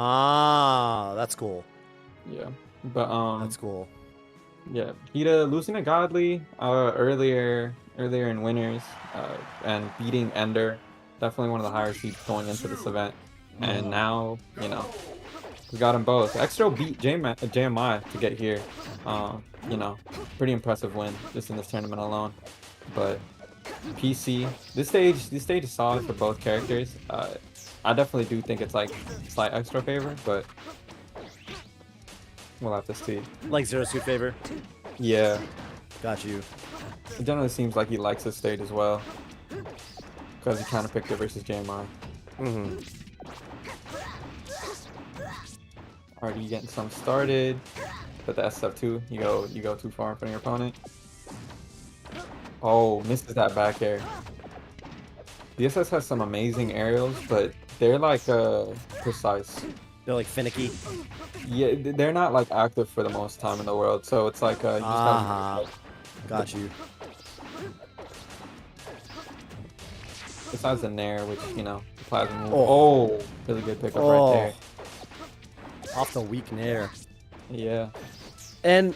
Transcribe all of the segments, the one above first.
Ah, that's cool. Yeah, but That's cool. yeah, HiDa losing to Godly earlier in winners and beating Ender, definitely one of the higher seeds going into this event. And now, you know, we got them both. Extro beat JMI to get here. You know, pretty impressive win just in this tournament alone. But PC, this stage is solid for both characters. I definitely do think it's like slight extra favor, but we'll have to see. Like Zero Suit favor? Yeah. Got you. It generally seems like he likes this stage as well. Because he kind of picked it versus JMI. Already getting some started. But the SSF2, you go too far in front of your opponent. Oh, misses that back air. ZSS has some amazing aerials, but they're like precise. They're like finicky. Yeah, they're not like active for the most time in the world, so it's like you just gotta... Got you. Besides the Nair, which, you know, the plasma move. Oh, really good pickup right there. Off the weak Nair. Yeah. And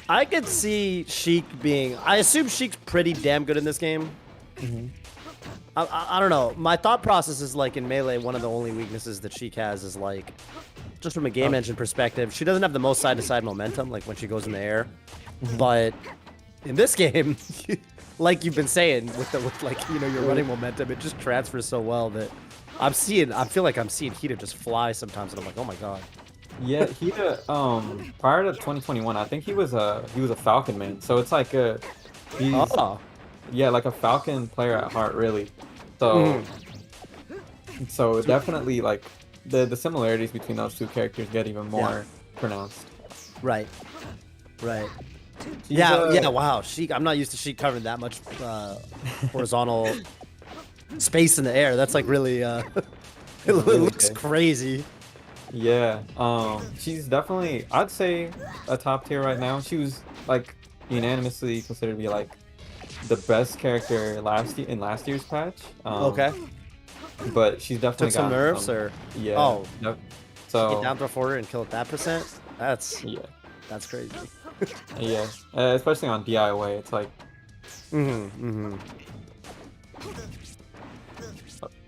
I could see Sheik being... I assume Sheik's pretty damn good in this game. I don't know. My thought process is like in Melee, one of the only weaknesses that Sheik has is like, just from a game engine perspective, she doesn't have the most side-to-side momentum, like when she goes in the air. But in this game, like you've been saying, with like, you know, your running momentum, it just transfers so well that I feel like I'm seeing HiDa just fly sometimes, and I'm like, oh my god. Yeah, HiDa, prior to 2021, I think he was a Falcon man. So it's like yeah, like a Falcon player at heart, really. So so definitely like the similarities between those two characters get even more pronounced. Right. She's yeah, wow. Sheik, I'm not used to Sheik covering that much horizontal space in the air. That's like really it looks crazy. Yeah, she's definitely, I'd say, a top tier right now. She was like unanimously considered to be like the best character last year's patch. Okay. But she's definitely took some nerfs, or yeah. Oh, yep. So get down throw forward and kill at that percent. That's crazy. Yeah, especially on DIY, it's like.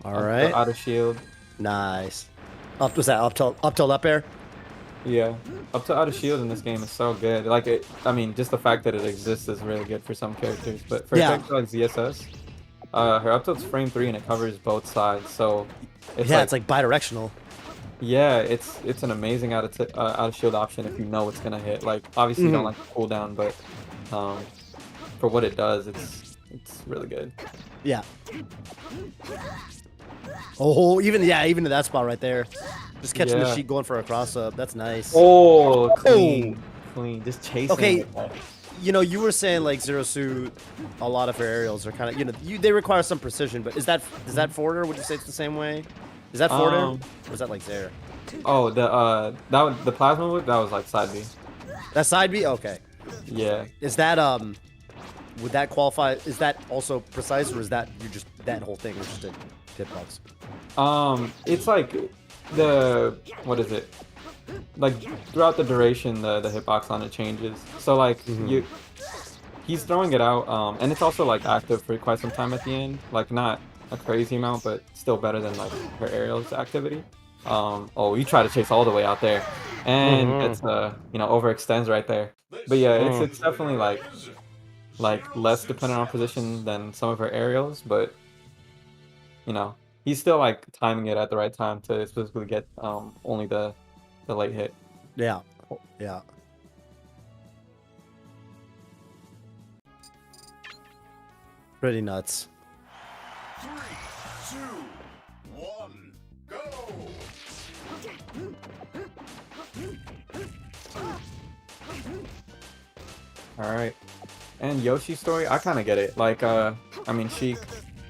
All right. Out of shield. Nice. Was that up tilt up air? Yeah, up to out of shield in this game is so good. Like I mean, just the fact that it exists is really good for some characters. But for a character like ZSS, her up tilt's frame 3 and it covers both sides. So it's like bidirectional. Yeah, it's an amazing out of shield option if you know it's gonna hit. Like obviously you don't like the cooldown, but for what it does, it's really good. Yeah. Oh, even to that spot right there. Just catching the Sheik going for a cross up. That's nice. Oh, clean. Just chasing. Okay, you know, you were saying like Zero Suit, a lot of her aerials are kind of, you know, they require some precision. But is that forwarder? Would you say it's the same way? Is that forwarder? Or is that like there? Oh, the plasma whip, that was like side B. That side B? Okay. Yeah. Is that would that qualify? Is that also precise, or is that that whole thing was just a hitbox? It's like what is it? Like throughout the duration, the hitbox on it changes. So like he's throwing it out, and it's also like active for quite some time at the end. Like not a crazy amount, but still better than like her aerials activity. Oh, you try to chase all the way out there, and it's you know, overextends right there. But yeah, it's definitely like less dependent on position than some of her aerials, but you know, he's still like timing it at the right time to specifically get only the late hit. Yeah. Pretty nuts. 3, 2, 1, go! All right, and Yoshi's story, I kind of get it. Like, I mean, Sheik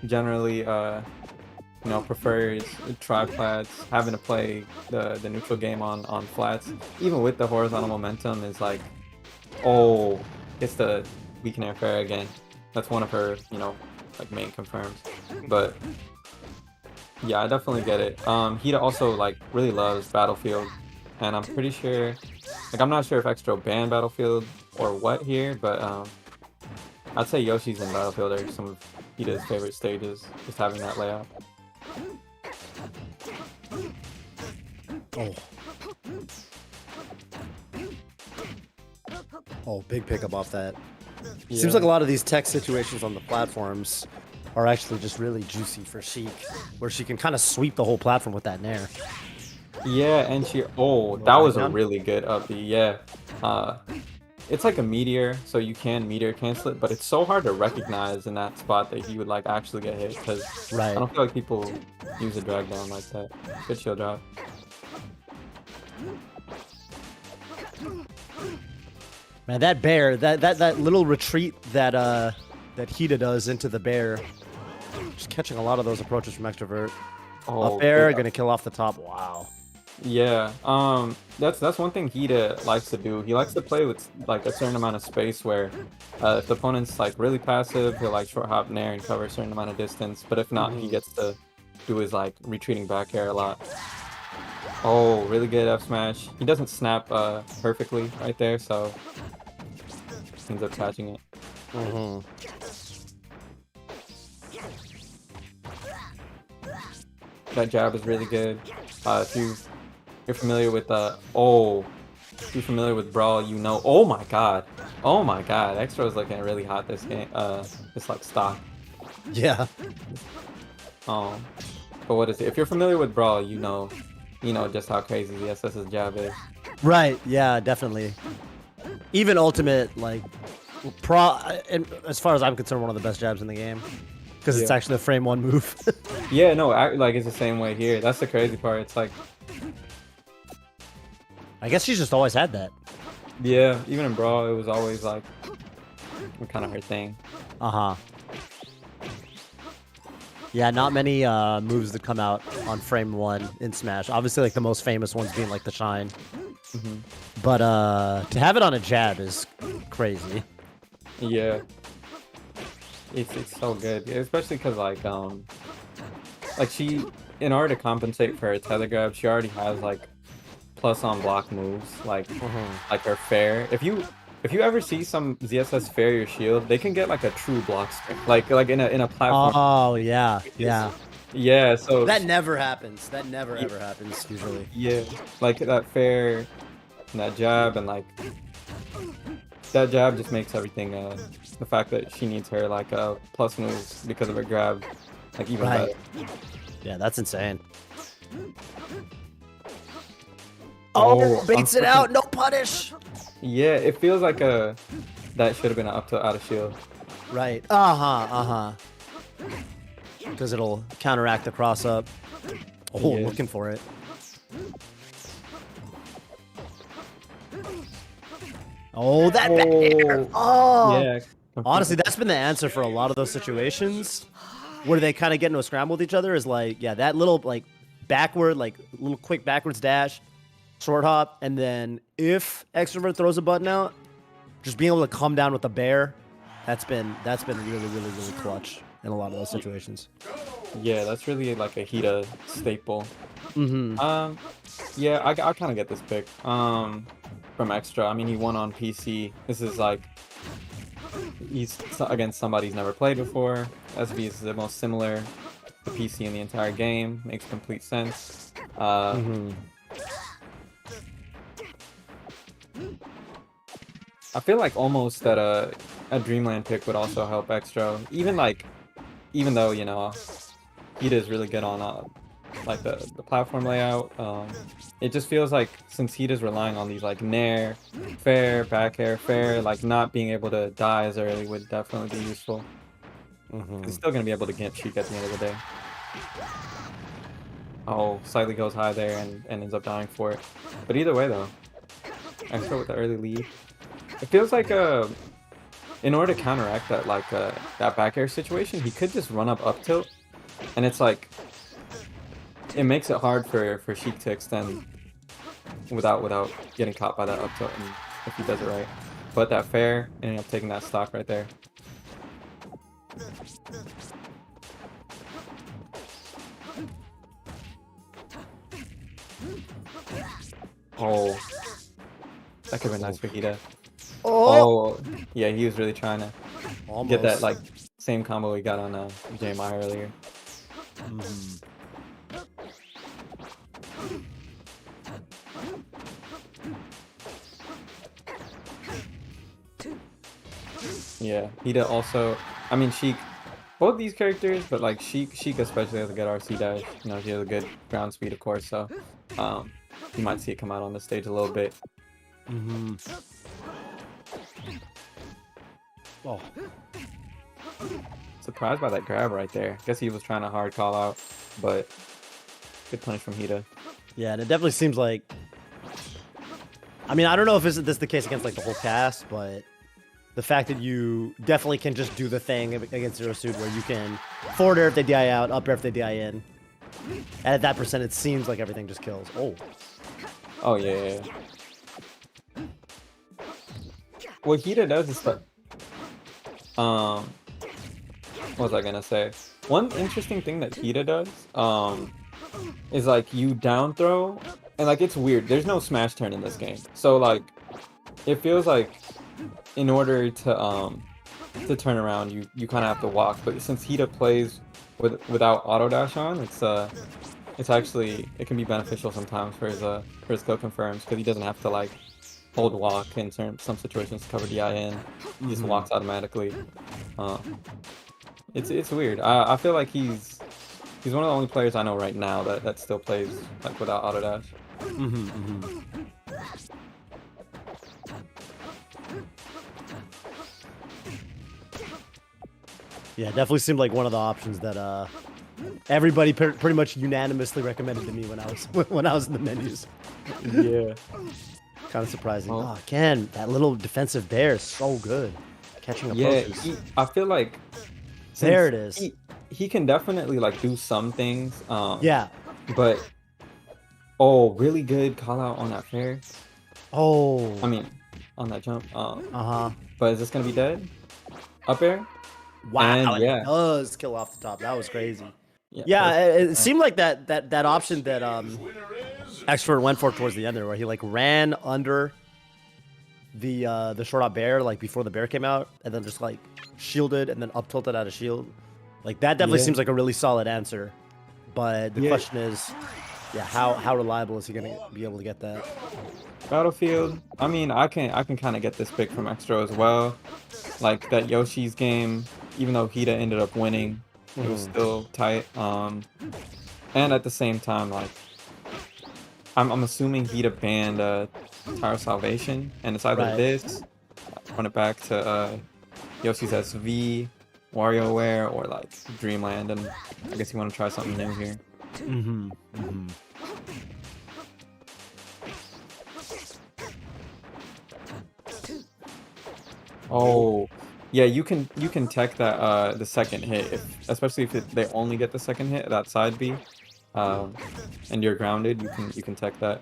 generally, you know, prefers triplats. Having to play the neutral game on flats, even with the horizontal momentum, is like, oh, it's the weak air fair again. That's one of her, you know, like main confirms. But Yeah, I definitely get it. HiDa also like really loves Battlefield, and I'm pretty sure, like I'm not sure if Extra banned Battlefield or what here, but I'd say Yoshi's and Battlefield are some of HiDa's favorite stages, just having that layout. Oh. Oh, big pickup off that. Yeah. Seems like a lot of these tech situations on the platforms are actually just really juicy for Sheik, where she can kind of sweep the whole platform with that nair. Yeah, and she, oh, that was a down? really good up B, yeah. It's like a meteor, so you can meteor cancel it, but it's so hard to recognize in that spot that he would like actually get hit, because I Right. don't feel like people use a drag down like that. Good shield drop. Man, that bear, that little retreat that that HiDa does into the bear, just catching a lot of those approaches from Extrovert. Oh, Up air, good. gonna kill off the top. Wow. Yeah, that's one thing HiDa likes to do. He likes to play with like a certain amount of space where if the opponent's like really passive, he'll like short hop nair and cover a certain amount of distance. But if not, he gets to do his like retreating back air a lot. Oh, really good F smash. He doesn't snap perfectly right there, so he ends up catching it. That jab is really good. If you're familiar with if you're familiar with Brawl, you know. Oh my god, Extra is looking really hot this game. This like stock. Yeah. But what is it? If you're familiar with Brawl, you know just how crazy the SS's jab is. Right. Yeah, definitely. Even ultimate, like, and as far as I'm concerned, one of the best jabs in the game, because it's Yeah. actually the frame one move. Yeah, no, like it's the same way here. That's the crazy part. It's like, I guess she's just always had that. yeah, even in Brawl, it was always like kind of her thing. Yeah, not many moves that come out on frame one in Smash. Obviously, like the most famous ones being like the Shine. But to have it on a jab is crazy. Yeah, it's so good, especially because like she, in order to compensate for her tether grab, she already has like plus on block moves like her fair. If you ever see some ZSS fair your shield, they can get like a true block string, like in a platform. Oh yeah, yeah. Yeah, so That never happens. That never ever happens usually. yeah, like that fair, and that jab, and like that jab just makes everything. The fact that she needs her like plus moves because of her grab, like even Right. better. Yeah, that's insane. Oh, Baits it out. No punish. Yeah, it feels like that should have been an up tilt out of shield. Right. Because it'll counteract the cross up. Oh, Yeah. looking for it. Oh, that back air. Oh. Yeah. Honestly, that's been the answer for a lot of those situations where they kind of get into a scramble with each other is like, yeah, that little like backward, like little quick backwards dash, short hop, and then if Extrovert throws a button out, just being able to come down with the bear, that's been really clutch in a lot of those situations. Yeah, that's really like a HiDa staple. Yeah, I kind of get this pick from Extra. I mean, he won on PC. This is like he's against somebody he's never played before. SB is the most similar to PC in the entire game. Makes complete sense. I feel like almost that a Dreamland pick would also help Extra. Even though HiDa is really good on like the platform layout. It just feels like since HiDa's relying on these like nair, fair, back air, fair, like not being able to die as early would definitely be useful. He's still gonna be able to get Sheik at the end of the day. Oh, slightly goes high there and ends up dying for it. But either way though, Extra with the early lead. It feels like in order to counteract that that back air situation, he could just run up tilt, and it's like it makes it hard for Sheik to extend without getting caught by that up tilt, and if he does it right. But that fair, ending up taking that stock right there. Oh, that could have been nice for HiDa. Oh, Oh, yeah, he was really trying to almost. get that like same combo he got on JMI earlier. Mhm. Yeah, HiDa also. I mean, Sheik. Both these characters, but like Sheik especially has a good RC dash. You know, he has a good ground speed, of course. So, you might see it come out on the stage a little bit. Mhm. Oh, Surprised by that grab right there. Guess he was trying to hard call out, but good punish from HiDa. yeah, and it definitely seems like. I mean, I don't know if this is the case against like the whole cast, but the fact that you definitely can just do the thing against Zero Suit where you can forward air if they DI out, up air if they DI in. And at that percent, it seems like everything just kills. Oh. Oh yeah. What HiDa does is that. What was I gonna say? One interesting thing that HiDa does, is like you down throw, and like it's weird. There's no smash turn in this game, so like it feels like in order to turn around, you kind of have to walk. But since HiDa plays without auto dash on, it's actually it can be beneficial sometimes for his kill confirms because he doesn't have to like hold walk in some situations to cover DIN. He just walks automatically. It's weird. I feel like he's one of the only players I know right now that still plays like without auto dash. Yeah, definitely seemed like one of the options that everybody pretty much unanimously recommended to me when I was when I was in the menus. Yeah. Kind of surprising. Oh. Oh, again, that little defensive bear is so good. Catching Yeah, approaches. I feel like There it since is. He can definitely like do some things. Yeah. But really good call out on that fair. Oh. I mean, on that jump. Uh-huh. But is this gonna be dead? Up air? Wow, And it yeah. does kill off the top. That was crazy. Yeah, Yeah, perfect. it seemed like that option that Extrov3rt went for towards the end there, where he like ran under the short out bear like before the bear came out, and then just like shielded and then up tilted out of shield. Like that definitely seems like a really solid answer. But the question is, yeah, how reliable is he gonna be able to get that? Battlefield. I mean, I can kind of get this pick from Extra as well. Like that Yoshi's game, even though HiDa ended up winning, it was still tight. And at the same time, like I'm assuming HiDa banned Tower Salvation, and it's either this, run it back to Yoshi's SV, WarioWare, or like Dreamland, and I guess you want to try something new here. Oh, yeah, you can tech that the second hit, especially if they only get the second hit that side B, and you're grounded, you can tech that.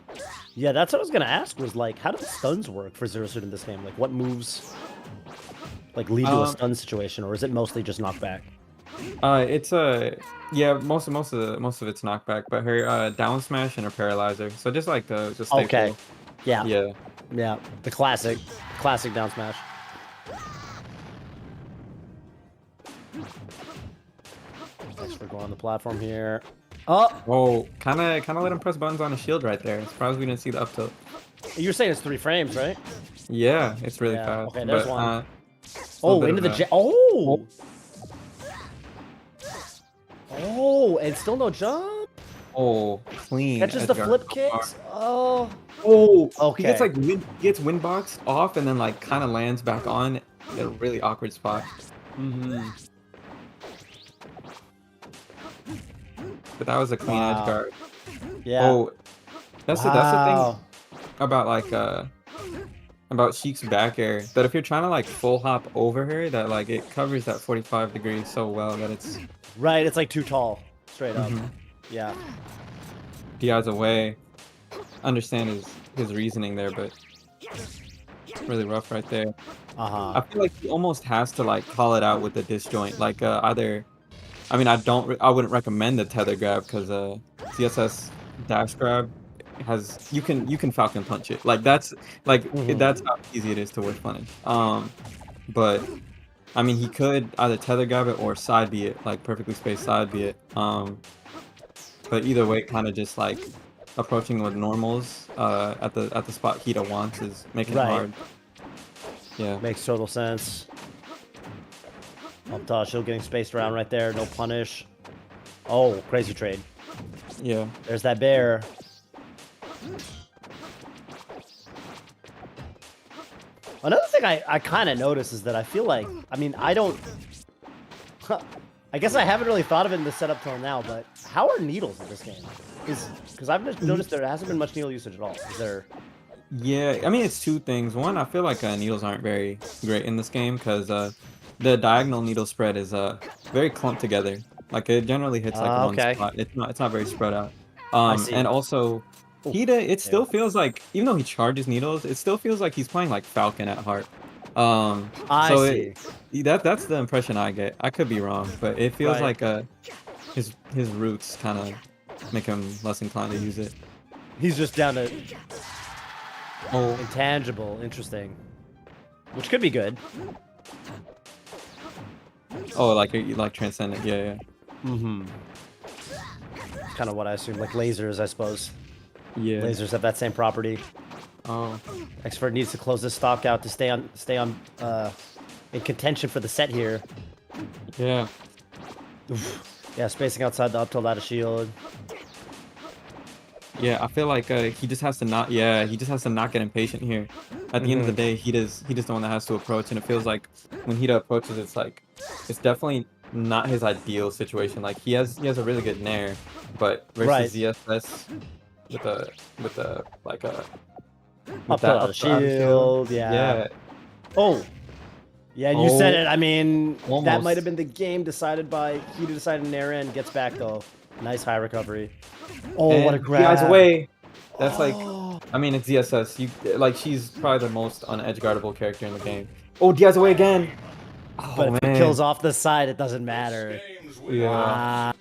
Yeah, that's what I was gonna ask. Was like, how do the stuns work for Zero Suit in this game? Like, what moves like lead to a stun situation, or is it mostly just knockback? It's yeah, most of it's knockback, but her down smash and her paralyzer. So just like just stay full. Yeah. Yeah. The classic down smash. Thanks for going on the platform here. Oh, kind of let him press buttons on his shield right there. Surprised we didn't see the up tilt. You're saying it's 3 frames, right? Yeah, it's really Yeah, fast. okay, there's but, one. still a bit Into of the a- jet. Oh, and still no jump. Oh, clean. Catches the edge guard flip so kicks. far. Oh, He gets okay. like gets wind boxed off and then like kind of lands back on in a really awkward spot. But that was a clean edge guard. Yeah. Oh, that's the thing about like about Sheik's back air, that if you're trying to like full hop over her, that like it covers that 45 degrees so well that it's Right, it's like too tall, straight up. Yeah. DI's away. Understand his reasoning there, but really rough right there. I feel like he almost has to like call it out with the disjoint, like either. I mean, I wouldn't recommend the tether grab because ZSS dash grab you can Falcon punch it. Like that's that's how easy it is to whiff punish. But I mean, he could either tether grab it or side B it, like perfectly spaced side B it. But either way, kind of just like approaching with normals at the spot HiDa wants is making it hard. Yeah, makes total sense. Up toss, shield getting spaced around right there. No punish. Oh, crazy trade. Yeah. There's that bear. Another thing I kind of noticed is that I feel like, I mean, I don't... I guess I haven't really thought of it in the setup till now, but how are needles in this game? Because I've just noticed there hasn't been much needle usage at all. Is there... Yeah, I mean, it's two things. One, I feel like needles aren't very great in this game because the diagonal needle spread is very clumped together. Like, it generally hits like one spot. It's not very spread out. And also... HiDa, it still feels like, even though he charges needles, it still feels like he's playing like Falcon at heart. That's the impression I get. I could be wrong, but it feels like his roots kind of make him less inclined to use it. He's just down to intangible. Interesting. Which could be good. Oh, like transcendent. Yeah. Mm-hmm. Kind of what I assume, like lasers, I suppose. Yeah. Lasers have that same property. Oh. Extrov3rt needs to close this stock out to stay on in contention for the set here. Yeah. Yeah, spacing outside the up tilt out of shield. Yeah, I feel like he just has to not get impatient here. At the end of the day, he's the one that has to approach, and it feels like when HiDa approaches, it's definitely not his ideal situation. Like he has a really good nair, but versus ZSS with a up tilt out of shield, yeah. Oh. Yeah, you said it. I mean, that might have been the game decided by HiDa decided nair in, gets back though. Nice high recovery. Oh, and what a grab. Guy's away. That's like, I mean, it's ZSS. She's probably the most unedge guardable character in the game. Oh, Diaz away again. But if it kills off the side, it doesn't matter. Yeah.